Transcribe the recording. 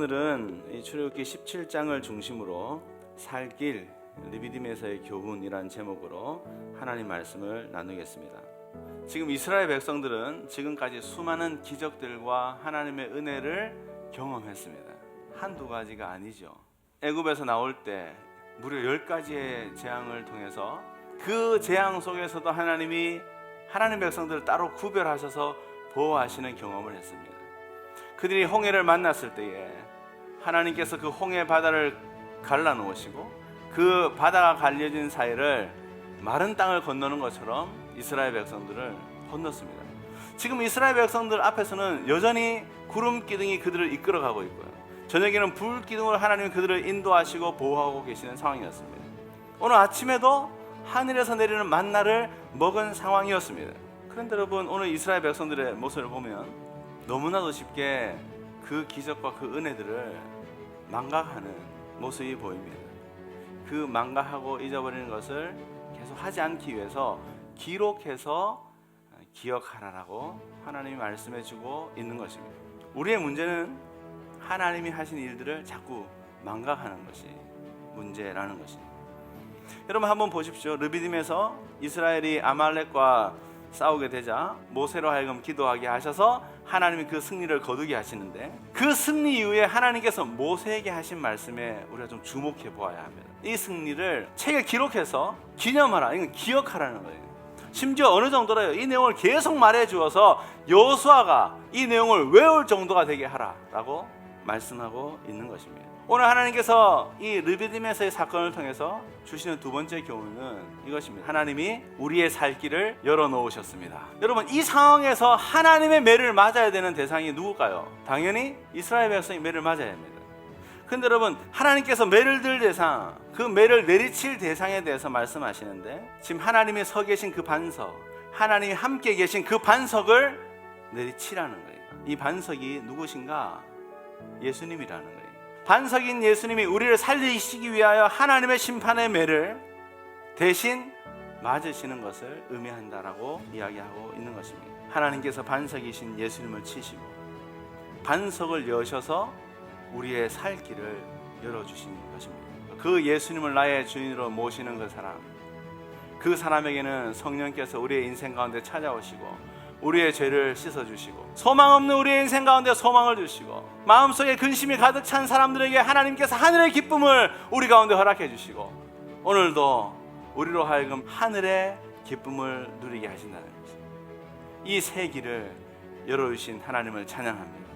오늘은 이 출애굽기 17장을 중심으로 살 길 르비딤에서의 교훈이라는 제목으로 하나님 말씀을 나누겠습니다. 지금 이스라엘 백성들은 지금까지 수많은 기적들과 하나님의 은혜를 경험했습니다. 한두 가지가 아니죠. 애굽에서 나올 때 무려 10가지의 재앙을 통해서 그 재앙 속에서도 하나님 백성들을 따로 구별하셔서 보호하시는 경험을 했습니다. 그들이 홍해를 만났을 때에 하나님께서 그 홍해 바다를 갈라놓으시고 그 바다가 갈려진 사이를 마른 땅을 건너는 것처럼 이스라엘 백성들을 건넜습니다. 지금 이스라엘 백성들 앞에서는 여전히 구름 기둥이 그들을 이끌어가고 있고요, 저녁에는 불 기둥으로 하나님이 그들을 인도하시고 보호하고 계시는 상황이었습니다. 오늘 아침에도 하늘에서 내리는 만나를 먹은 상황이었습니다. 그런데 여러분, 오늘 이스라엘 백성들의 모습을 보면 너무나도 쉽게 그 기적과 그 은혜들을 망각하는 모습이 보입니다. 그 망각하고 잊어버리는 것을 계속 하지 않기 위해서 기록해서 기억하라라고 하나님이 말씀해주고 있는 것입니다. 우리의 문제는 하나님이 하신 일들을 자꾸 망각하는 것이 문제라는 것입니다. 여러분 한번 보십시오. 르비딤에서 이스라엘이 아말렉과 싸우게 되자 모세로 하여금 기도하게 하셔서 하나님이 그 승리를 거두게 하시는데, 그 승리 이후에 하나님께서 모세에게 하신 말씀에 우리가 좀 주목해 보아야 합니다. 이 승리를 책에 기록해서 기념하라, 이건 기억하라는 거예요. 심지어 어느 정도로요, 이 내용을 계속 말해 주어서 여호수아가 이 내용을 외울 정도가 되게 하라라고 말씀하고 있는 것입니다. 오늘 하나님께서 이 르비딤에서의 사건을 통해서 주시는 두 번째 교훈은 이것입니다. 하나님이 우리의 살 길을 열어놓으셨습니다. 여러분, 이 상황에서 하나님의 매를 맞아야 되는 대상이 누굴까요? 당연히 이스라엘 백성이 매를 맞아야 합니다. 그런데 여러분, 하나님께서 매를 들 대상, 그 매를 내리칠 대상에 대해서 말씀하시는데, 지금 하나님이 서 계신 그 반석, 하나님이 함께 계신 그 반석을 내리치라는 거예요. 이 반석이 누구신가? 예수님이라는 거예요. 반석인 예수님이 우리를 살리시기 위하여 하나님의 심판의 매를 대신 맞으시는 것을 의미한다라고 이야기하고 있는 것입니다. 하나님께서 반석이신 예수님을 치시고 반석을 여셔서 우리의 살 길을 열어주시는 것입니다. 그 예수님을 나의 주인으로 모시는 그 사람에게는 성령께서 우리의 인생 가운데 찾아오시고 우리의 죄를 씻어주시고, 소망 없는 우리의 인생 가운데 소망을 주시고, 마음속에 근심이 가득 찬 사람들에게 하나님께서 하늘의 기쁨을 우리 가운데 허락해 주시고, 오늘도 우리로 하여금 하늘의 기쁨을 누리게 하신다는 것입니다. 이 새 길을 열어주신 하나님을 찬양합니다.